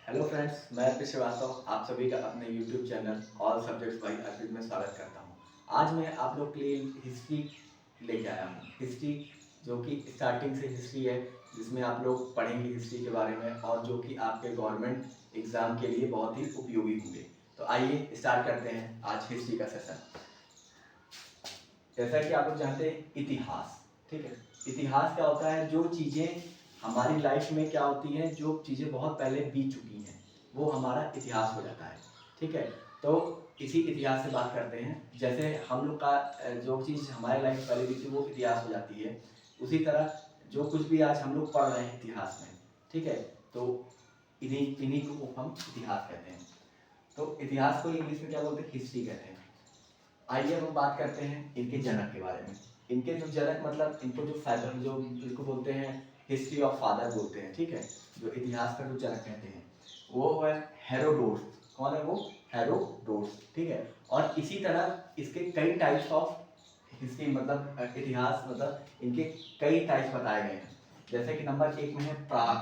Hello friends, मैं अर्पित श्रीवास्तव आप सभी का अपने YouTube channel all subjects by Arpit में स्वागत करता हूं। आज मैं आप लोग के लिए हिस्ट्री लेके आया हूं। हिस्ट्री जो कि स्टार्टिंग से हिस्ट्री है, जिसमें आप लोग पढ़ेंगे हिस्ट्री के बारे में और जो कि आपके गवर्नमेंट एग्जाम के लिए बहुत ही उपयोगी होंगे। तो आइए स्टार्ट करते हैं आज हिस्ट्री का सेशन। जैसा कि आप लोग जानते हैं, इतिहास, ठीक है। इतिहास क्या होता है? जो चीज़ें हमारी लाइफ में क्या होती हैं, जो चीज़ें बहुत पहले बीत चुकी हैं, वो हमारा इतिहास हो जाता है, ठीक है। तो इसी इतिहास से बात करते हैं। जैसे हम लोग का जो चीज़ हमारे लाइफ में पहले बीती वो इतिहास हो जाती है, उसी तरह जो कुछ भी आज हम लोग पढ़ रहे हैं इतिहास में, ठीक है, तो इन्हीं इन्हीं को हम इतिहास कहते हैं। तो इतिहास को इंग्लिश में क्या बोलते हैं? हिस्ट्री कहते हैं। आइए हम बात करते हैं इनके जनक के बारे में। इनके जो जनक मतलब इनको जो फादर, जो इसको बोलते हैं हिस्ट्री ऑफ फादर बोलते हैं, ठीक है। जो इतिहास का जो जनक कहते हैं वो है हेरोडोटस। कौन है वो? हेरोडोटस, ठीक है। और इसी तरह इसके कई टाइप्स ऑफ हिस्ट्री मतलब इतिहास मतलब इनके कई टाइप्स बताए गए हैं। जैसे कि नंबर 1 में है प्राग।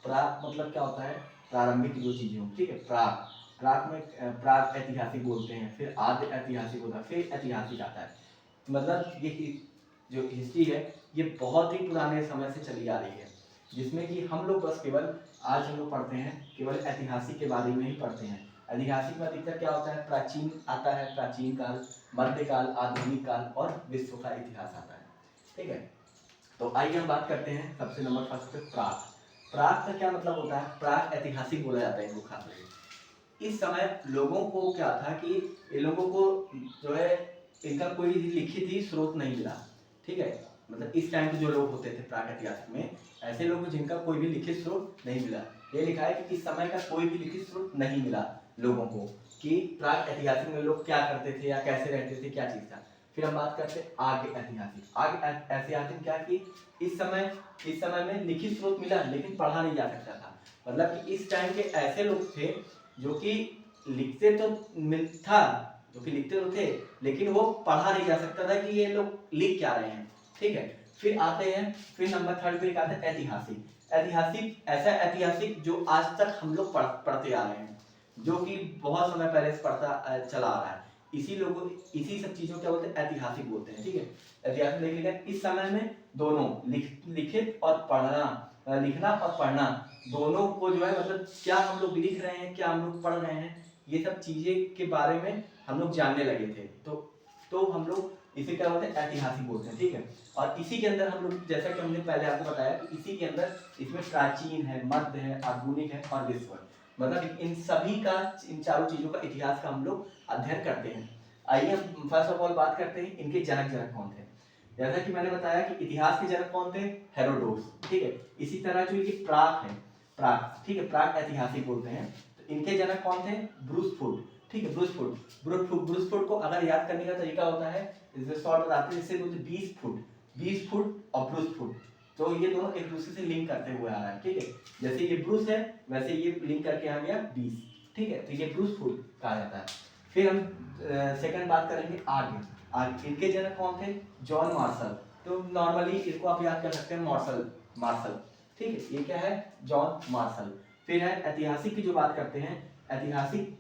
प्राग मतलब क्या होता है? प्रारंभिक जो चीजें हो, ठीक है। प्राग प्राग में प्राग ऐतिहासिक बोलते हैं, फिर आद्य ऐतिहासिक होता है, फिर ऐतिहासिक आता है। मतलब ये जो हिस्ट्री है ये बहुत ही पुराने समय से चली आ रही है, जिसमें कि हम लोग बस केवल आज हम लोग पढ़ते हैं केवल ऐतिहासिक के बारे में ही पढ़ते हैं। ऐतिहासिक में अधिकतर क्या होता है? प्राचीन आता है, प्राचीन काल, मध्यकाल, आधुनिक काल और विश्व का इतिहास आता है, ठीक है। तो आइए हम बात करते हैं सबसे नंबर फर्स्ट पे प्राग। प्राग का क्या मतलब होता है? प्राग ऐतिहासिक बोला जाता है इनको खास करके। इस समय लोगों को क्या था कि ये लोगों को जो है इनका कोई लिखित ही स्रोत नहीं मिला, ठीक है। मतलब इस टाइम पे जो लोग होते थे प्राग ऐतिहासिक में, ऐसे लोग जिनका कोई भी लिखित स्रोत नहीं मिला। ये लिखा है कि इस समय का कोई भी लिखित स्रोत नहीं मिला लोगों को कि प्राग ऐतिहासिक में लोग क्या करते थे या कैसे रहते थे, क्या चीज था। फिर हम बात करते हैं आगे ऐतिहासिक। आगे ऐतिहासिक क्या कि इस समय में लिखित स्रोत मिला लेकिन पढ़ा नहीं जा सकता था। मतलब कि इस टाइम के ऐसे लोग थे जो कि लिखते तो था, जो कि लिखते तो थे लेकिन वो पढ़ा नहीं जा सकता था कि ये लोग लिख क्या रहे हैं, ठीक है। फिर आते हैं, फिर नंबर 3 पे आता है ऐतिहासिक। ऐतिहासिक ऐसा ऐतिहासिक जो आज तक हम लोग पढ़ते आ रहे हैं, जो कि बहुत समय पहले से पढ़ता चला आ रहा है। इसी सब चीजों क्या बोलते हैं? ऐतिहासिक बोलते हैं, ठीक है। ऐतिहासिक देख लीजिए, इस समय में दोनों लिखित और पढ़ना, लिखना और पढ़ना दोनों को जो है मतलब क्या हम लोग लिख रहे हैं, क्या हम लोग पढ़ रहे हैं, ये सब चीजें के बारे में हम लोग जानने लगे थे। तो हम लोग इसे क्या बोलते हैं? ऐतिहासिक बोलते हैं, ठीक है। और इसी के अंदर हम लोग, जैसा कि हमने पहले आपको बताया कि इसी के अंदर इसमें प्राचीन है, मध्य है, आधुनिक है और विश्व है। मतलब इन सभी का, इन चारों चीजों का इतिहास का हम लोग अध्ययन करते हैं। आइए हम फर्स्ट ऑफ ऑल बात करते हैं इनके जनक कौन थे। जैसा कि मैंने बताया कि इतिहास के जनक कौन थे? हेरोडोटस, ठीक है। इसी तरह जो ये प्राग है, प्राग, ठीक है, प्राग ऐतिहासिक बोलते हैं। तो इनके जनक कौन थे? ब्रूसफुट, ठीक है। ब्रूसफुट को अगर याद करने का तरीका होता है, जैसे शॉर्ट बताते हैं, जैसे बोलते 20 फुट और ब्रूसफुट, तो ये दोनों एक दूसरे से लिंक करते हुए आ रहा है, ठीक है। जैसे ये ब्रूस है वैसे ये लिंक करके आ गया 20, ठीक है। तो ये ब्रूसफुट कहा जाता है। फिर हम सेकंड बात करेंगे आगे। आगे इनके जनक कौन थे? John Marshall. तो नॉर्मली इसको आप याद कर सकते हैं मार्शल, मार्शल, ठीक है। ये क्या है? John Marshall. फिर है ऐतिहासिक की जो बात करते हैं, ऐतिहासिक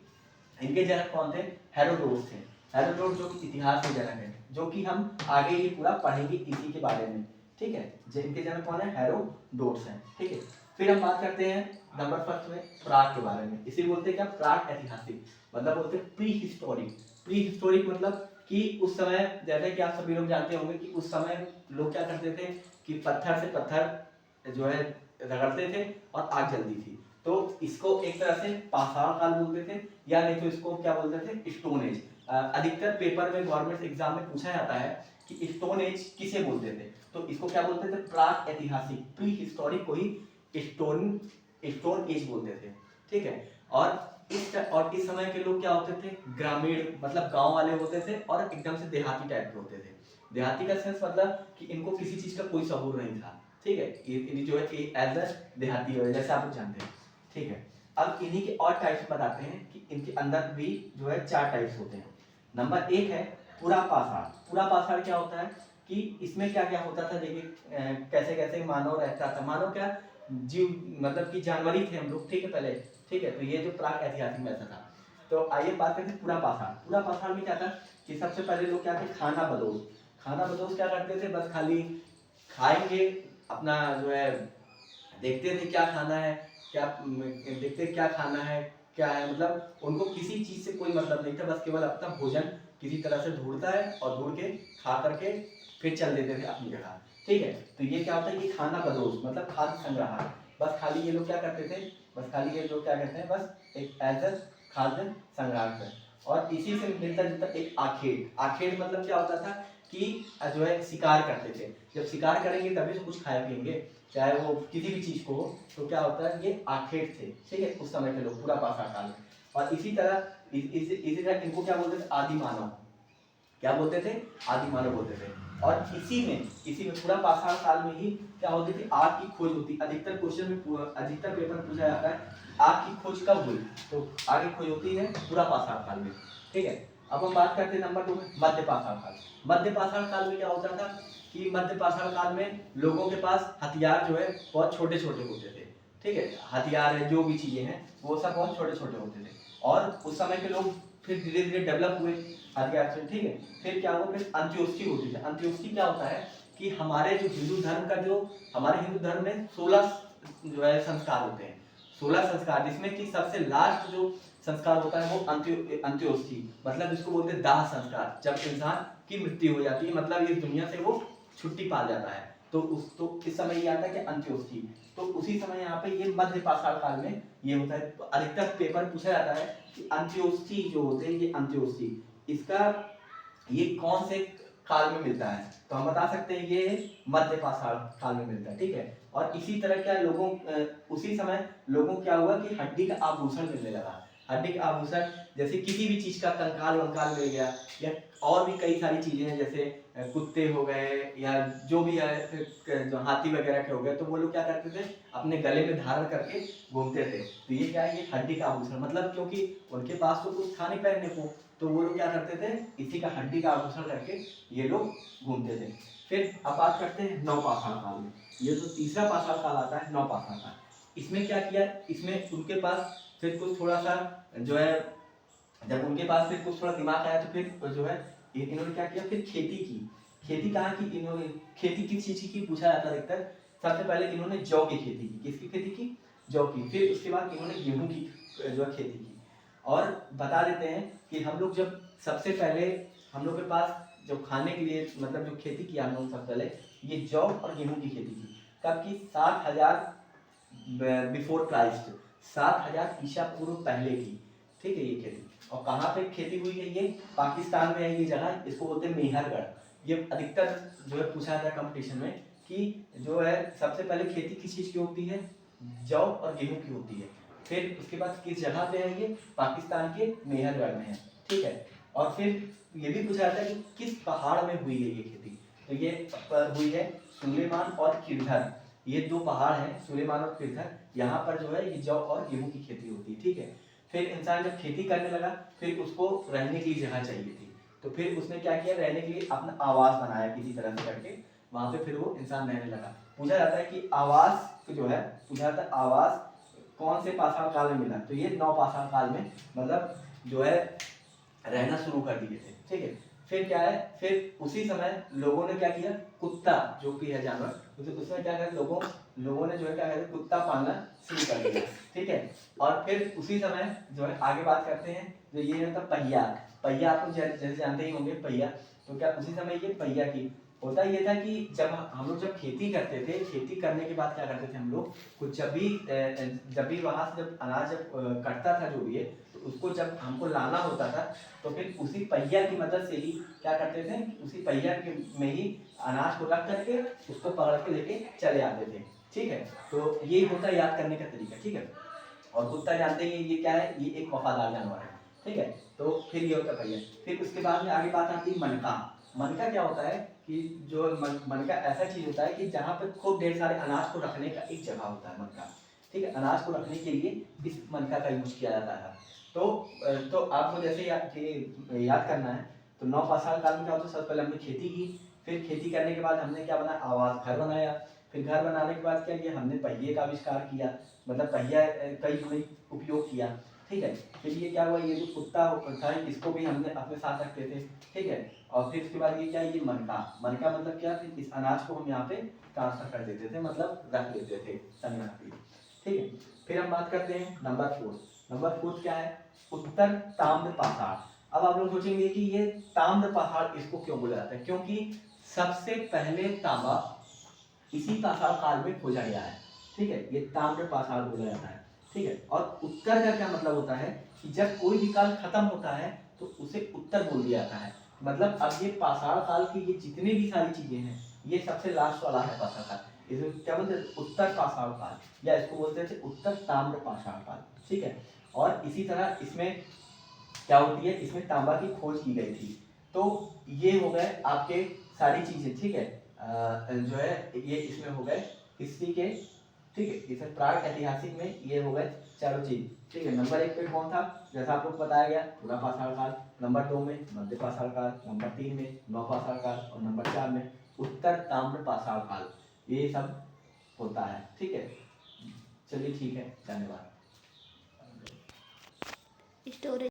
इनके जनक कौन थे? हेरोडोटस थे। हेरोडोटस जो कि इतिहास के जनक है, जो कि हम आगे ये पूरा पढ़ेंगे इसी के बारे में, ठीक है। इनके जनक कौन है? हेरोडोटस हैं, ठीक है। फिर हम बात करते हैं नंबर फर्स्ट में प्राग के बारे में। इसे बोलते हैं क्या? प्राग ऐतिहासिक, मतलब बोलते हैं प्री हिस्टोरिक। प्री हिस्टोरिक मतलब कि उस समय, जैसे कि आप सभी लोग जानते होंगे कि उस समय लोग क्या करते थे कि पत्थर से पत्थर जो है रगड़ते थे और आग जलती थी। तो इसको एक तरह से पाषाण काल बोलते थे, या नहीं तो इसको क्या बोलते थे? Stone age. अधिकतर पेपर में गवर्नमेंट एग्जाम में पूछा जाता है कि स्टोन एज किसे बोलते थे, तो इसको क्या बोलते थे? प्राक ऐतिहासिक, प्री हिस्टोरिक को ही स्टोन स्टोन एज बोलते थे, ठीक है। और इस समय के लोग क्या होते थे? ग्रामीण, मतलब गांव वाले होते थे और एकदम से देहाती टाइप के होते थे। देहाती का सेंस मतलब कि इनको किसी चीज का कोई सबूर नहीं था, ठीक है। ये जो है एज अ देहाती है, जैसे आप लोग जानते हैं, ठीक है। अब इन्हीं के और टाइप्स बताते हैं कि इनके अंदर भी जो है 4 टाइप्स होते हैं। नंबर 1 है पूरा पाषाण। पूरा पाषाण क्या होता है कि इसमें क्या क्या होता था? देखिए कैसे कैसे मानव रहता था। मानव क्या, जीव मतलब कि जानवर ही थे हम लोग, ठीक है। पहले ठीक है, तो ये जो प्राक ऐतिहासिक में ऐसा था। तो आइए बात करते हैं पूरा पाषाण। पूरा पाषाण में क्या था कि सबसे पहले लोग क्या थे, खाना बदोश। खाना बदोश क्या करते थे, बस खाली खाएंगे, अपना जो है देखते थे क्या खाना है, क्या देखते क्या खाना है, क्या है, मतलब उनको किसी चीज से कोई मतलब नहीं था, बस केवल अपना भोजन किसी तरह से ढूंढता है और ढूंढ के खा करके फिर चल देते थे अपनी जगह। ठीक है, तो ये क्या होता है कि खाना बदोश मतलब खाद्य संग्रह। बस खाली ये लोग क्या करते थे, बस खाली ये लोग क्या करते हैं, बस एक एज खाद्य संग्राहक है। और इसी से मिलता जुलता एक आखेट। आखेट मतलब क्या होता था कि जो है शिकार करते थे, जब शिकार करेंगे तभी तो कुछ खाए पिएंगे, चाहे वो किसी भी चीज को हो, तो क्या होता है ये आखेट थे। ठीक है, उस समय के लोग पूरा पाषाण काल में। और इसी तरह इनको क्या बोलते थे, आदि मानव। क्या बोलते थे, आदि मानव बोलते थे। और इसी में पूरा पाषाण काल में ही क्या होती थी, आग की खोज होती। अधिकतर क्वेश्चन में अधिकतर पेपर पूछा जाता है आग की खोज कब हुई, तो आग की खोज होती है पूरा पाषाण काल में। ठीक है, अब हम बात करते हैं नंबर 2 में मध्य पाषाण काल। मध्य पाषाण काल में क्या होता था कि मध्य पाषाण काल में लोगों के पास हथियार जो है बहुत छोटे छोटे होते थे। ठीक है, हथियार है, जो भी चीजें हैं वो सब बहुत छोटे छोटे होते थे। और उस समय के लोग फिर धीरे धीरे डेवलप हुए हथियार से। ठीक है, फिर क्या हुआ, फिर अंत्योष्टि होती है। अंत्योष्टि क्या होता है कि हमारे जो हिंदू धर्म का जो हमारे हिंदू धर्म में 16 जो है संस्कार होते हैं, 16 संस्कार, जिसमें कि सबसे लास्ट जो संस्कार होता है वो अंत्योष्टि, मतलब इसको बोलते हैं दाह संस्कार। जब इंसान की मृत्यु हो जाती है, मतलब इस दुनिया से वो छुट्टी पा जाता है, तो इस समय ये आता है कि अंत्योष्टि। तो उसी समय यहाँ पे ये मध्य पाषाण काल में ये होता है। तो अधिकतर पेपर पूछा जाता है कि अंत्योष्टि जो होते हैं, ये अंत्योष्टि इसका ये कौन से काल में मिलता है, तो हम बता सकते हैं ये मध्य पाषाण काल में मिलता है। ठीक है, और इसी तरह क्या लोगों उसी समय लोगों क्या हुआ कि हड्डी का आभूषण मिलने लगा। हड्डी का आभूषण जैसे किसी भी चीज का कंकाल वंकाल मिल गया, या और भी कई सारी चीजें हैं, जैसे कुत्ते हो गए या जो भी है, जो हाथी वगैरह के हो गए, तो वो लोग क्या करते थे अपने गले में धारण करके घूमते थे। तो ये क्या है, ये हड्डी का आभूषण, मतलब क्योंकि उनके पास तो कुछ था नहीं पहनने को, तो वो लोग क्या करते थे इसी का हड्डी का आभूषण करके ये लोग घूमते थे। फिर अब बात करते हैं नवपाषाण काल में। ये जो तीसरा पाषाण काल आता है नवपाषाण काल, इसमें क्या किया, इसमें उनके पास फिर कुछ थोड़ा सा जो है, जब उनके पास फिर कुछ थोड़ा दिमाग आया, तो फिर जो है इन्होंने क्या किया, फिर खेती की। खेती कहाँ की, इन्होंने खेती किस चीज की पूछा जाता है अधिकतर। सबसे पहले इन्होंने जौ की खेती की। किसकी खेती की, जौ की। फिर उसके बाद इन्होंने गेहूं की जो है खेती की। और बता देते हैं कि हम लोग जब सबसे पहले हम लोग के पास जो खाने के लिए मतलब जो खेती किया हम लोग सबसे पहले ये जौ और गेहूं की खेती की, कब की, 7000 बिफोर क्राइस्ट, 7000 ईसा पूर्व पहले की। ठीक है, ये खेती। और कहाँ पे खेती हुई है, ये पाकिस्तान में है ये जगह, इसको बोलते हैं मेहरगढ़। ये अधिकतर जो है पूछा जाता है कंपटीशन में कि जो है सबसे पहले खेती किस चीज की होती है, जौ और गेहूं की होती है। फिर उसके बाद किस जगह पे है, ये पाकिस्तान के मेहरगढ़ में है। ठीक है, और फिर ये भी पूछा जाता है कि किस पहाड़ में हुई है ये खेती, तो ये हुई है सुलेमान और किरधर। ये दो पहाड़ हैं, सुलेमान और किरधर, यहाँ पर जो है ये जौ और गेहूं की खेती होती है। ठीक है, फिर इंसान जब खेती करने लगा, फिर उसको रहने के लिए जगह चाहिए थी, तो फिर उसने क्या किया, रहने के लिए अपना आवास बनाया किसी तरह से करके, वहां पे फिर वो इंसान रहने लगा। पूछा जाता है कि आवास जो है, पूछा जाता है आवास कौन से पाषाण काल में मिला, तो ये नवपाषाण काल में मतलब जो है रहना शुरू कर दिए थे। ठीक है, फिर क्या है, फिर उसी समय लोगों ने क्या किया, कुत्ता जो कि है जानवर, उसमें क्या किया, लोगों ने जो है क्या किया, कुत्ता पालना शुरू कर दिया। ठीक है, और फिर उसी समय जो है आगे बात करते हैं, जो ये होता पहिया। पहिया आपको जैसे जानते ही होंगे पहिया, तो क्या उसी समय ये पहिया की होता ये था कि जब हम लोग जब खेती करते थे, खेती करने के बाद क्या करते थे हम लोग, कुछ जब भी वहां से जब अनाज जब कटता था जो भी है, तो उसको जब हमको लाना होता था, तो फिर उसी पहिया की मदद से ही क्या करते थे, उसी पहिया के में ही अनाज को रख करके उसको पकड़ के लेके चले आते थे। ठीक है, तो ये होता है याद करने का तरीका। ठीक है, और कुत्ता जानते हैं ये क्या है, ये एक वफादार जानवर है। ठीक है, तो फिर ये होता है पहिया। फिर उसके बाद में आगे बात आती है मनका। मनका क्या होता है कि जो मनका ऐसा चीज होता है कि जहाँ पे खूब ढेर सारे अनाज को रखने का एक जगह होता है मनका। ठीक है, अनाज को रखने के लिए इस मनका का यूज किया जाता है। तो आपको जैसे याद करना है, तो नवपाषाण काल में क्या होता है, सबसे पहले हमने खेती की, फिर खेती करने के बाद हमने क्या बनाया, आवास घर बनाया, फिर घर बनाने के बाद क्या किया हमने, पहिए का आविष्कार किया, मतलब पहिया कई हमने उपयोग किया, ठीक है। फिर ये क्या हुआ, ये जो कुत्ता था इसको भी हमने अपने साथ रखते थे, ठीक है। और फिर उसके बाद ये क्या, ये मनका, मनका मतलब क्या, फिर इस अनाज को हम यहाँ पे ट्रांसफर कर देते थे, मतलब रख लेते थे संग्रह के लिए, ठीक है। फिर हम बात करते हैं नंबर 4। नंबर 4 क्या है, उत्तर ताम्र पाषाण। अब आप लोग सोचेंगे कि ये ताम्र पाषाण इसको क्यों बोला जाता है, क्योंकि सबसे पहले तांबा इसी पाषाण काल में खोजा गया है, ठीक है। ये ताम्र पाषाण बोला जाता है, ठीक है। और उत्तर का क्या मतलब होता है कि जब कोई भी काल खत्म होता है तो उसे उत्तर बोल दिया जाता है। मतलब अब ये पाषाण काल की ये जितनी भी सारी चीजें हैं, ये सबसे लास्ट वाला है पाषाण काल, इसे क्या बोलते हैं, उत्तर पाषाण काल, या इसको बोलते हैं उत्तर ताम्र पाषाण काल, ठीक है। और इसी तरह इसमें क्या होती है, इसमें तांबा की खोज की गई थी। तो ये हो गए आपके सारी चीजें, ठीक है। जो है ये इसमें हो गए हिस्ट्री के, ठीक है। इसमें प्राग ऐतिहासिक में ये हो गए चारों चीज, ठीक है। नंबर 1 पे कौन था, जैसा आपको बताया गया पूरा पाषाण काल, नंबर 2 में मध्य पाषाण काल, नंबर 3 में नव पाषाण काल, और नंबर 4 में उत्तर ताम्र पाषाण काल, ये सब होता है, ठीक है। चलिए ठीक है, धन्यवाद। स्टोरेज